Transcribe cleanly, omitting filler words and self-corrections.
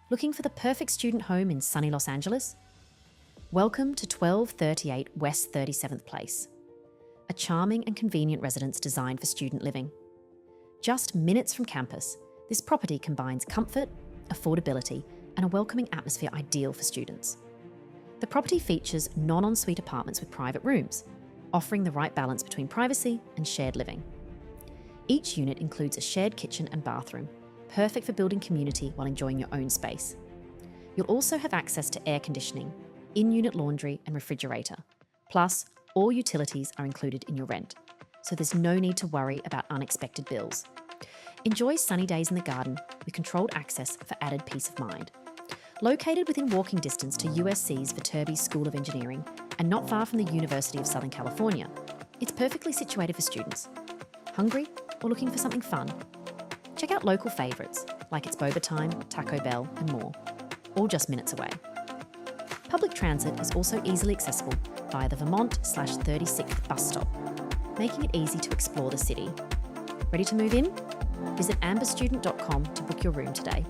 Looking for the perfect student home in sunny Los Angeles? Welcome to 1238 West 37th Place, a charming and convenient residence designed for student living. Just minutes from campus, this property combines comfort, affordability, and a welcoming atmosphere ideal for students. The property features non-ensuite apartments with private rooms, offering the right balance between privacy and shared living. Each unit includes a shared kitchen and bathroom, perfect for building community while enjoying your own space. You'll also have access to air conditioning, in-unit laundry and refrigerator. Plus, all utilities are included in your rent, so there's no need to worry about unexpected bills. Enjoy sunny days in the garden with controlled access for added peace of mind. Located within walking distance to USC's Viterbi School of Engineering and not far from the University of Southern California, it's perfectly situated for students. Hungry or looking for something fun? Check out local favourites like its Boba Time, Taco Bell and more, all just minutes away. Public transit is also easily accessible via the Vermont/36th bus stop, making it easy to explore the city. Ready to move in? Visit amberstudent.com to book your room today.